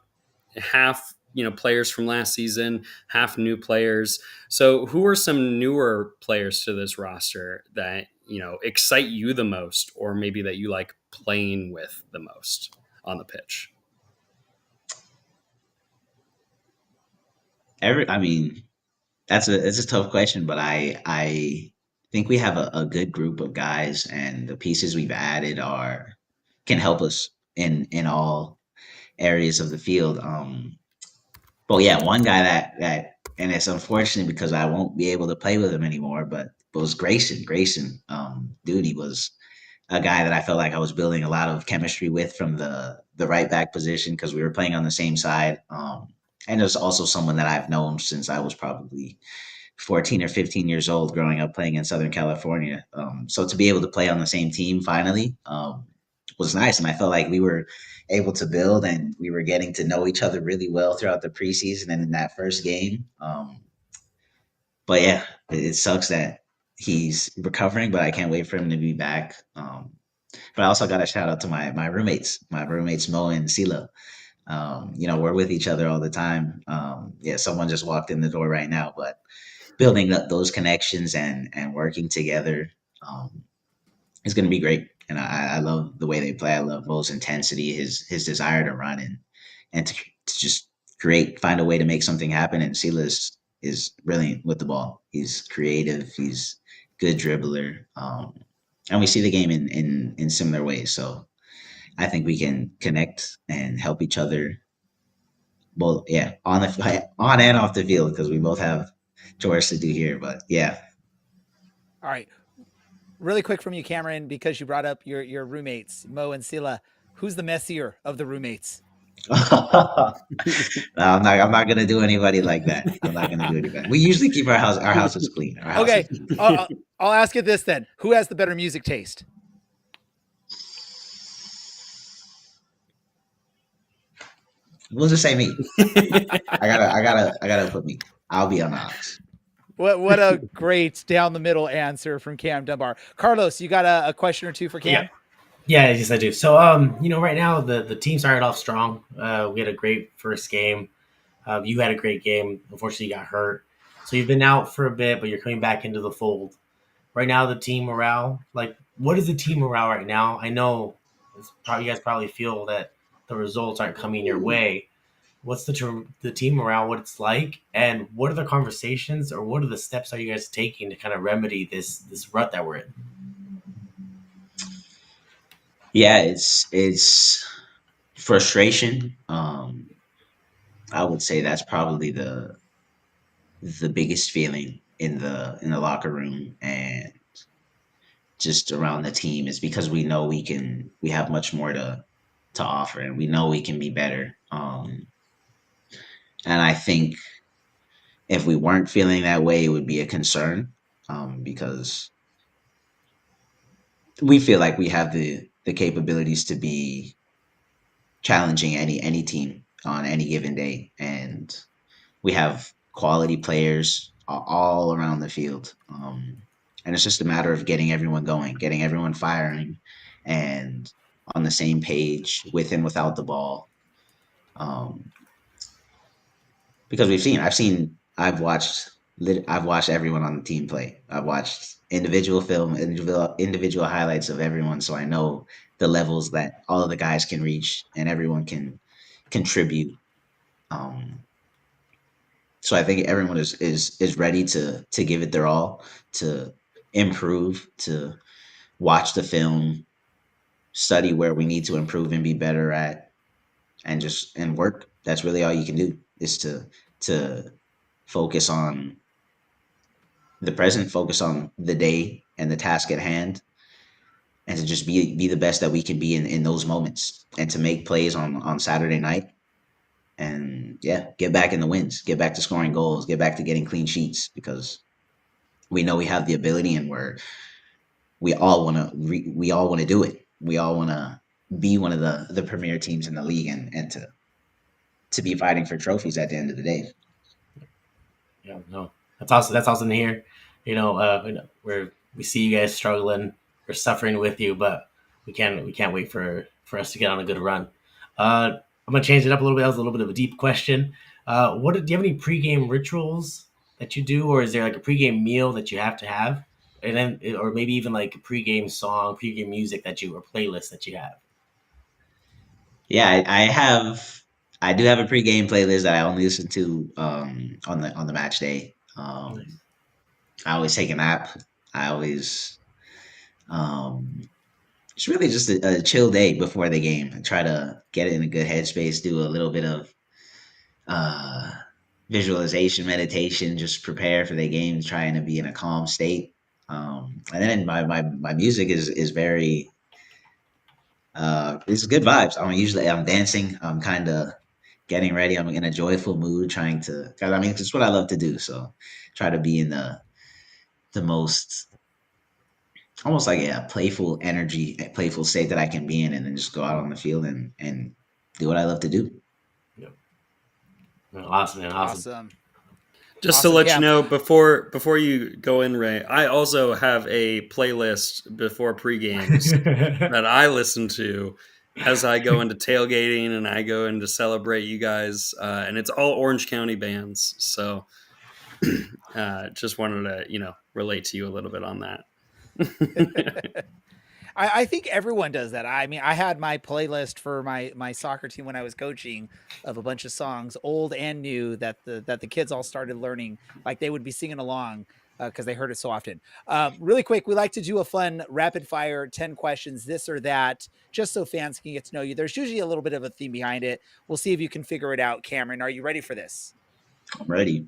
half players from last season, half new players. So who are some newer players to this roster that excite you the most, or maybe that you like playing with the most on the pitch? I mean, it's a tough question, but I think we have a good group of guys, and the pieces we've added are can help us in all areas of the field. But yeah, one guy that and it's unfortunate because I won't be able to play with him anymore, but was Grayson. Grayson, dude, he was a guy that I felt like I was building a lot of chemistry with from the right back position because we were playing on the same side. And there's also someone that I've known since I was probably 14 or 15 years old, growing up playing in Southern California. So to be able to play on the same team finally was nice, and I felt like we were able to build, and we were getting to know each other really well throughout the preseason and in that first game. But yeah, it sucks that he's recovering, but I can't wait for him to be back. But I also got a shout out to my roommates Mo and Sila. We're with each other all the time. Yeah, someone just walked in the door right now, but building up those connections and working together is going to be great. And I love the way they play. I love Mo's intensity, his desire to run and to just find a way to make something happen. And Silas is brilliant with the ball. He's creative. He's good dribbler. And we see the game in similar ways. So I think we can connect and help each other both, yeah, on and off the field because we both have chores to do here. But yeah. All right. Really quick from you, Cameron, because you brought up your roommates, Mo and Sila. Who's the messier of the roommates? No, I'm not gonna do anybody like that. I'm not gonna do anybody. We usually keep our houses clean. Our house Okay, is clean. I'll ask you this then: who has the better music taste? We'll just say me. I gotta put me. I'll be on the house. What a great down the middle answer from Cam Dunbar. Carlos, you got a question or two for Cam? Yeah, yes, I do. So, right now the team started off strong. We had a great first game. You had a great game. Unfortunately, you got hurt, so you've been out for a bit, but you're coming back into the fold. Right now, the team morale, like, what is the team morale right now? I know you guys probably feel that the results aren't coming your way. What's the team morale? What it's like, and what are the conversations, or what are the steps are you guys taking to kind of remedy this rut that we're in? Yeah, it's frustration. I would say that's probably the biggest feeling in the locker room and just around the team is because we know we have much more to offer, and we know we can be better. And I think if we weren't feeling that way, it would be a concern, because we feel like we have the capabilities to be challenging any team on any given day, and we have quality players all around the field. And it's just a matter of getting everyone going, getting everyone firing, and on the same page with and without the ball. Um, because I've watched everyone on the team play. I've watched individual highlights of everyone, so I know the levels that all of the guys can reach and everyone can contribute. Um, so I think everyone is ready to give it their all, to improve, to watch the film, study where we need to improve and be better at, and just and work. That's really all you can do, is to focus on the present, focus on the day and the task at hand, and to just be the best that we can be in those moments, and to make plays on Saturday night, and yeah, get back in the wins, get back to scoring goals, get back to getting clean sheets, because we know we have the ability, and we all want to do it. We all want to be one of the premier teams in the league, and to be fighting for trophies at the end of the day. Yeah, no, that's awesome to hear. Where we see you guys struggling, we're suffering with you, but we can't wait for us to get on a good run. I'm gonna change it up a little bit. That was a little bit of a deep question. Do you have any pregame rituals that you do, or is there like a pregame meal that you have to have, and then or maybe even like a pregame song, pregame music that you or playlist that you have? Yeah, I do have a pregame playlist that I only listen to on the match day. Nice. I always take a nap. I always um it's really just a chill day before the game. I try to get in a good headspace, do a little bit of uh visualization, meditation, just prepare for the game, trying to be in a calm state. And then my music is very it's good vibes. I'm dancing. I'm kind of getting ready. I'm in a joyful mood, trying to. Cause I mean, it's what I love to do. So try to be in the most almost like a playful energy, a playful state that I can be in, and then just go out on the field and do what I love to do. Yep. Awesome, man. Awesome. Awesome. Just to Awesome, let you Cam. know, before you go in, Ray, I also have a playlist before pre-games that I listen to as I go into tailgating and I go in to celebrate you guys, and it's all Orange County bands. So just wanted to relate to you a little bit on that. I think everyone does that. I mean, I had my playlist for my soccer team when I was coaching of a bunch of songs, old and new, that the kids all started learning. Like they would be singing along because they heard it so often. Really quick, we like to do a fun rapid fire 10 questions, this or that, just so fans can get to know you. There's usually a little bit of a theme behind it. We'll see if you can figure it out. Cameron, are you ready for this? I'm ready.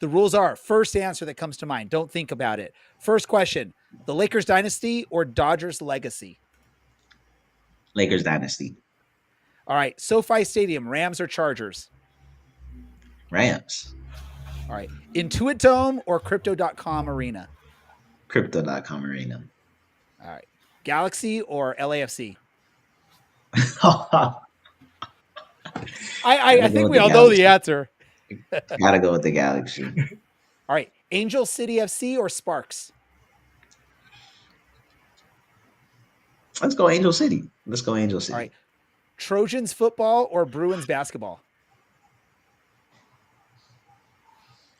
The rules are first answer that comes to mind. Don't think about it. First question: the Lakers dynasty or Dodgers legacy? Lakers dynasty. All right. SoFi Stadium, Rams or Chargers? Rams. All right. Intuit Dome or Crypto.com Arena? Crypto.com arena. All right. Galaxy or LAFC? Gotta I go think with we the all know the Galaxy. answer. Gotta go with the Galaxy. All right. Angel City FC or Sparks? Let's go Angel City. Let's go Angel All City. right. Trojans football or Bruins basketball?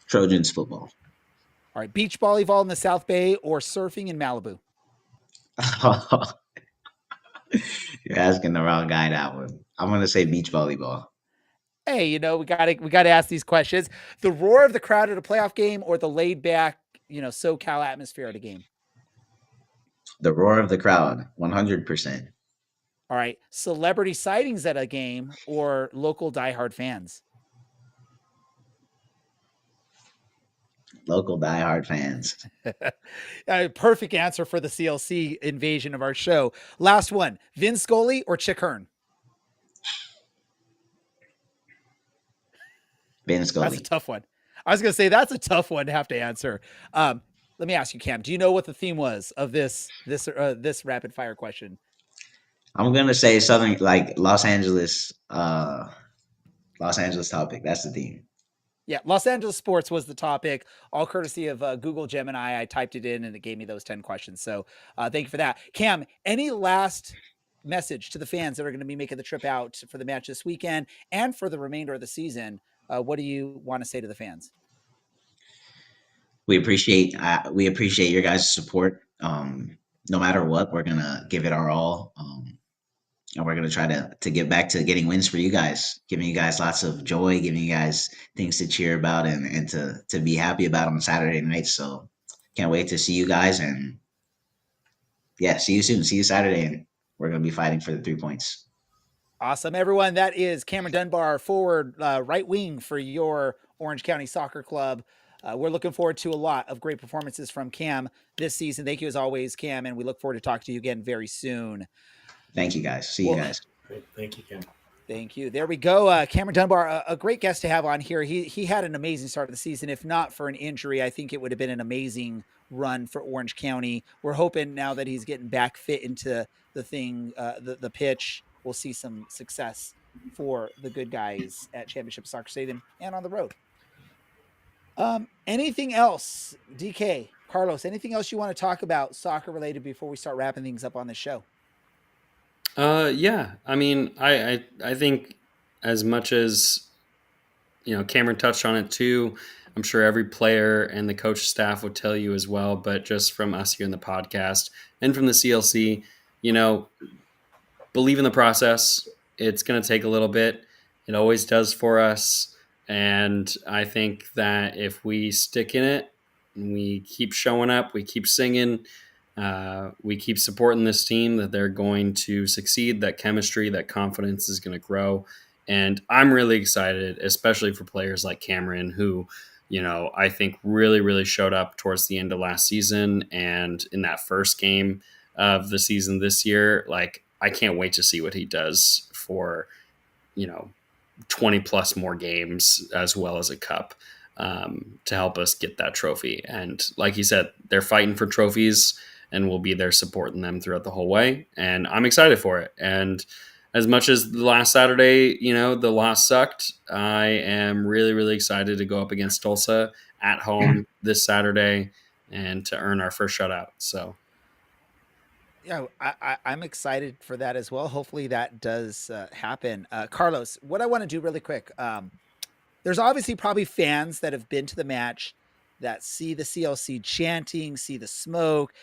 Trojans football. All right. Beach volleyball in the South Bay or surfing in Malibu? You're asking the wrong guy that one. I'm gonna say beach volleyball. Hey, we gotta ask these questions. The roar of the crowd at a playoff game or the laid back, SoCal atmosphere at a game? The roar of the crowd, 100%. All right. Celebrity sightings at a game or local diehard fans? Local diehard fans. Perfect answer for the CLC invasion of our show. Last one: Vin Scully or Chick Hearn? Ben That's a Scully. tough one. I was going to say that's a tough one to have to answer. Let me ask you, Cam. Do you know what the theme was of this rapid fire question? I'm gonna say Southern, like Los Angeles topic. That's the theme. Yeah, Los Angeles sports was the topic, all courtesy of Google Gemini. I typed it in and it gave me those 10 questions. So thank you for that. Cam, any last message to the fans that are going to be making the trip out for the match this weekend and for the remainder of the season? What do you want to say to the fans? We appreciate your guys' support. No matter what, we're gonna give it our all, and we're gonna try to get back to getting wins for you guys, giving you guys lots of joy, giving you guys things to cheer about and to be happy about on Saturday night. So can't wait to see you guys, and yeah, see you soon. See you Saturday, and we're gonna be fighting for the 3 points. Awesome, everyone. That is Cameron Dunbar, forward right wing for your Orange County Soccer Club. We're looking forward to a lot of great performances from Cam this season. Thank you as always, Cam, and we look forward to talking to you again very soon. Thank you guys. See you guys. Great. Thank you, Kim. Thank you. There we go. Cameron Dunbar, a great guest to have on here. He had an amazing start of the season. If not for an injury, I think it would have been an amazing run for Orange County. We're hoping now that he's getting back fit into the pitch, we'll see some success for the good guys at Championship Soccer Stadium and on the road. Anything else, DK, Carlos, anything else you want to talk about soccer related before we start wrapping things up on the show? Yeah. I mean, I think as much as, Cameron touched on it too, I'm sure every player and the coach staff would tell you as well, but just from us here in the podcast and from the CLC, believe in the process. It's going to take a little bit. It always does for us. And I think that if we stick in it, we keep showing up, we keep singing, we keep supporting this team, that they're going to succeed, that chemistry, that confidence is going to grow. And I'm really excited, especially for players like Cameron, who, I think really, really showed up towards the end of last season. And in that first game of the season this year, I can't wait to see what he does for, 20 plus more games as well as a cup to help us get that trophy. And like you said, they're fighting for trophies, and we'll be there supporting them throughout the whole way. And I'm excited for it. And as much as the last Saturday, the loss sucked, I am really, really excited to go up against Tulsa at home this Saturday and to earn our first shutout. So Yeah, I'm excited for that as well. Hopefully that does happen. Carlos, what I want to do really quick, there's obviously probably fans that have been to the match that see the CLC chanting, see the smoke,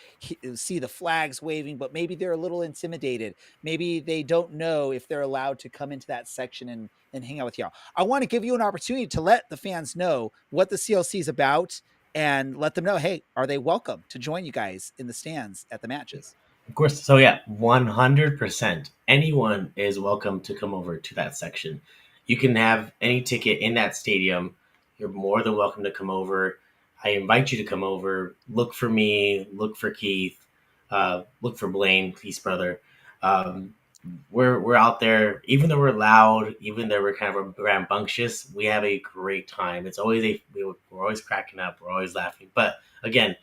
see the flags waving, but maybe they're a little intimidated. Maybe they don't know if they're allowed to come into that section and hang out with y'all. I want to give you an opportunity to let the fans know what the CLC is about and let them know, hey, are they welcome to join you guys in the stands at the matches? Of course. So yeah, 100%. Anyone is welcome to come over to that section. You can have any ticket in that stadium. You're more than welcome to come over. I invite you to come over. Look for me. Look for Keith. Look for Blaine, Keith's brother. We're out there. Even though we're loud, even though we're kind of rambunctious, we have a great time. It's always we're always cracking up. We're always laughing. But again,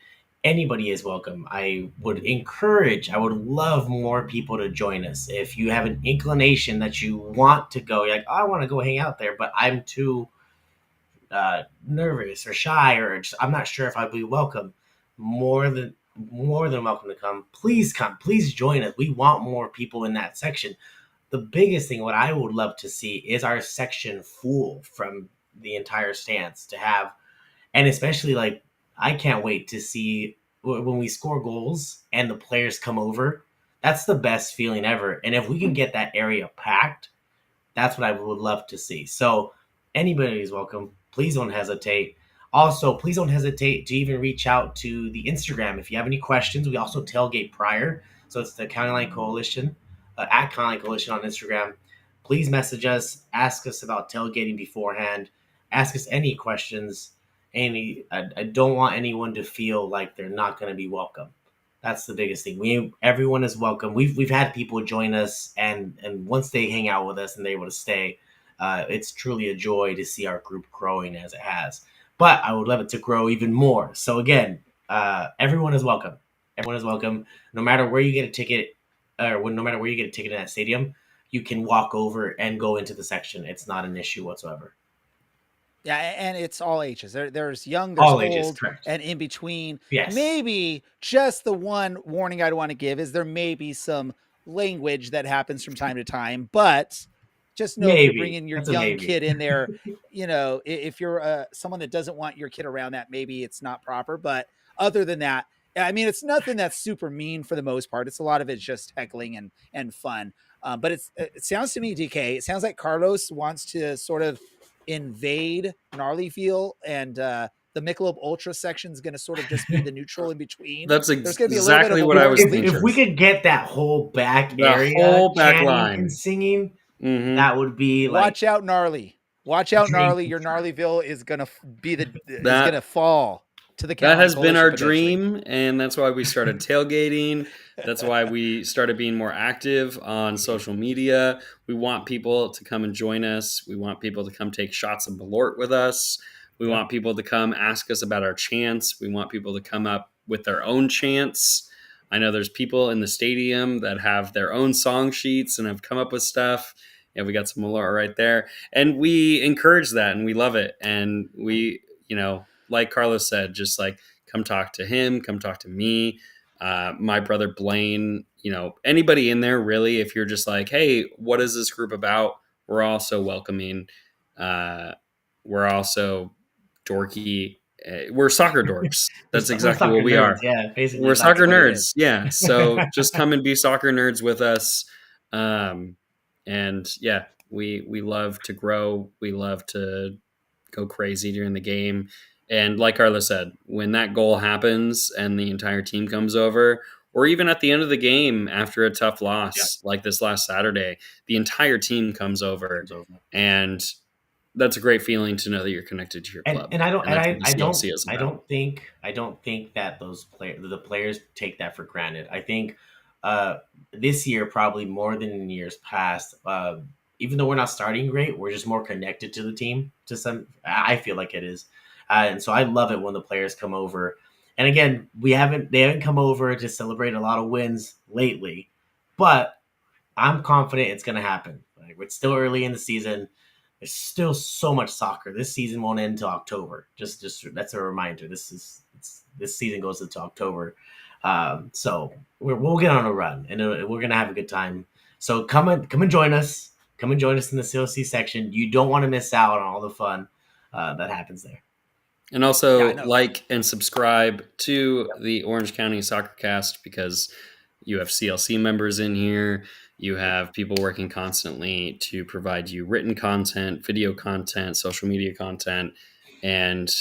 anybody is welcome. I would love more people to join us. If you have an inclination that you want to go, you're like, oh, I want to go hang out there, but I'm too nervous or shy, or just, I'm not sure if I'd be welcome, more than welcome to come. Please come. Please join us. We want more people in that section. The biggest thing, what I would love to see, is our section full from the entire stands to have, and especially I can't wait to see when we score goals and the players come over. That's the best feeling ever. And if we can get that area packed, that's what I would love to see. So anybody is welcome. Please don't hesitate. Also, please don't hesitate to even reach out to the Instagram if you have any questions. We also tailgate prior. So it's the County Line Coalition, at County Line Coalition on Instagram. Please message us. Ask us about tailgating beforehand. Ask us any questions. I don't want anyone to feel like they're not going to be welcome. That's the biggest thing. Everyone is welcome. We've had people join us, and once they hang out with us and they're able to stay, it's truly a joy to see our group growing as it has. But I would love it to grow even more. So again, everyone is welcome. Everyone is welcome. No matter where you get a ticket, no matter where you get a ticket in that stadium, you can walk over and go into the section. It's not an issue whatsoever. Yeah, and it's all ages. There's young, there's All old, ages, correct. and in between. Yes. Maybe just the one warning I'd want to give is there may be some language that happens from time to time, but just know if you're Maybe bringing your that's a young maybe. kid in there, if you're someone that doesn't want your kid around that, maybe it's not proper. But other than that, I mean, it's nothing that's super mean for the most part. It's a lot of it's just heckling and fun. But it sounds to me, DK, it sounds like Carlos wants to sort of invade Gnarlyville, and the Michelob Ultra section is going to sort of just be the neutral in between. That's There's going to be a little bit of exactly a what I was warning If thinking. we could get that whole back The area whole back chanting line. and singing, Mhm. that would be like Watch out, Gnarly. Watch out, Gnarly. Drink. Your Gnarlyville is gonna be is That- gonna fall to the That Caroline has been Coalition our potentially. dream, and that's why we started tailgating. That's why we started being more active on social media. We want people to come and join us. We want people to come take shots of Malort with us. We Yep. want people to come ask us about our chants. We want people to come up with their own chants. I know there's people in the stadium that have their own song sheets and have come up with stuff. Yeah, we got some Malort right there. And we encourage that, and we love it. And we, like Carlos said, just like come talk to him, come talk to me, my brother Blaine, anybody in there really. If you're just like, hey, what is this group about? We're all so welcoming. We're also dorky. We're soccer dorks. That's we're exactly soccer what we nerds. are. Yeah, basically. We're exactly soccer what it nerds. is. Yeah. So just come and be soccer nerds with us. And yeah, we love to grow. We love to go crazy during the game. And like Carla said, when that goal happens and the entire team comes over, or even at the end of the game after a tough loss like this last Saturday, the entire team comes over. And that's a great feeling to know that you're connected to your club. And I don't that's and what the CLC is about. I don't think that the players take that for granted. I think this year probably more than in years past. Even though we're not starting great, we're just more connected to the team. I feel like it is, and so I love it when the players come over. And again, they haven't come over to celebrate a lot of wins lately, but I'm confident it's going to happen. Like, it's still early in the season. There's still so much soccer. This season won't end until October. Just that's a reminder. This season goes into October, so we'll get on a run, and we're gonna have a good time. So come and join us. Come and join us in the CLC section. You don't want to miss out on all the fun that happens there. And also like and subscribe to the Orange County Soccer Cast, because you have CLC members in here. You have people working constantly to provide you written content, video content, social media content. And,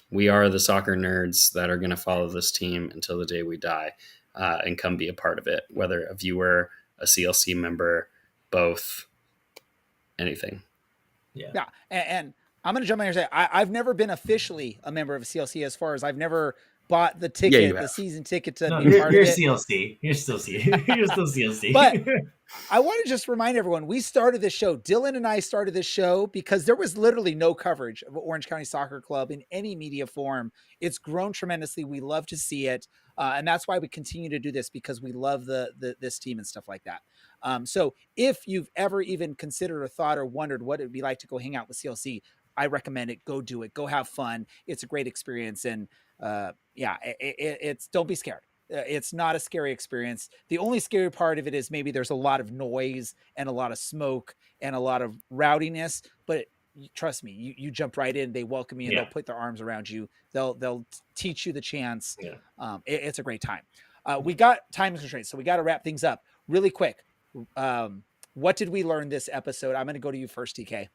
we are the soccer nerds that are going to follow this team until the day we die, and come be a part of it, whether a viewer, a CLC member, both, anything. Yeah. And I'm going to jump in here and say, I've never been officially a member of CLC, as far as I've never bought the ticket, the season ticket to be part of it. CLC. You're still CLC. But I want to just remind everyone, we started this show. Dylan and I started this show because there was literally no coverage of Orange County Soccer Club in any media form. It's grown tremendously. We love to see it. And that's why we continue to do this, because we love this team and stuff like that. So if you've ever even considered or thought or wondered what it would be like to go hang out with CLC, I recommend it. Go do it. Go have fun. It's a great experience. And it's don't be scared. It's not a scary experience. The only scary part of it is maybe there's a lot of noise and a lot of smoke and a lot of rowdiness, but trust me, you jump right in. They welcome you, and they'll put their arms around you. They'll teach you the chants. It's a great time. We got time constraints, so we got to wrap things up really quick. What did we learn this episode? I'm going to go to you first, TK.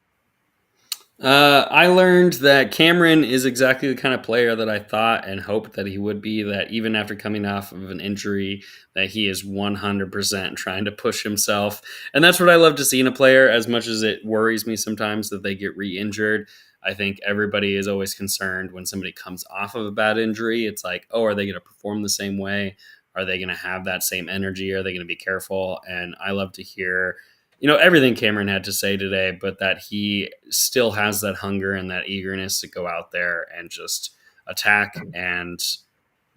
I learned that Cameron is exactly the kind of player that I thought and hoped that he would be, that even after coming off of an injury, that he is 100% trying to push himself. And that's what I love to see in a player, as much as it worries me sometimes that they get re-injured. I think everybody is always concerned when somebody comes off of a bad injury. It's like, oh, are they going to perform the same way? Are they going to have that same energy? Are they going to be careful? And I love to hear everything Cameron had to say today, but that he still has that hunger and that eagerness to go out there and just attack, and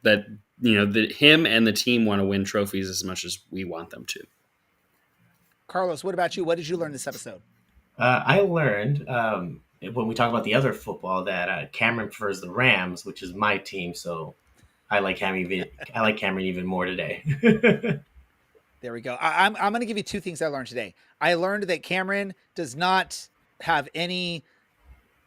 that, him and the team want to win trophies as much as we want them to. Carlos, what about you? What did you learn this episode? I learned when we talk about the other football that Cameron prefers the Rams, which is my team. So I like Cameron even more today. There we go. I'm going to give you two things I learned today. I learned that Cameron does not have any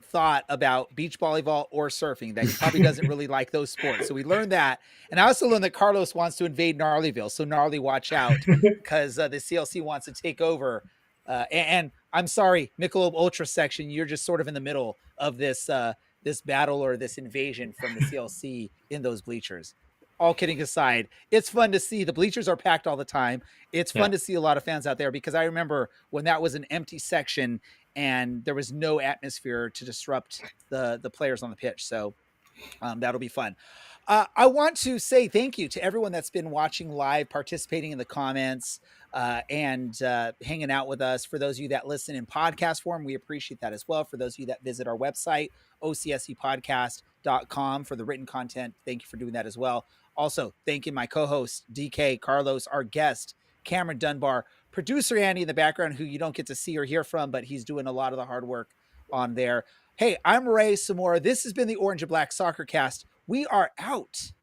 thought about beach volleyball or surfing, that he probably doesn't really like those sports. So we learned that. And I also learned that Carlos wants to invade Gnarlyville. So Gnarly, watch out, because the CLC wants to take over. And I'm sorry, Michelob Ultra section, you're just sort of in the middle of this battle or this invasion from the CLC in those bleachers. All kidding aside, it's fun to see. The bleachers are packed all the time. It's fun Yeah. to see a lot of fans out there, because I remember when that was an empty section and there was no atmosphere to disrupt the players on the pitch. So that'll be fun. I want to say thank you to everyone that's been watching live, participating in the comments, and hanging out with us. For those of you that listen in podcast form, we appreciate that as well. For those of you that visit our website, OCSCpodcast.com, for the written content, thank you for doing that as well. Also, thanking my co-host, DK, Carlos, our guest, Cameron Dunbar, producer Andy in the background, who you don't get to see or hear from, but he's doing a lot of the hard work on there. Hey, I'm Ray Samora. This has been the Orange and Black Soccer Cast. We are out.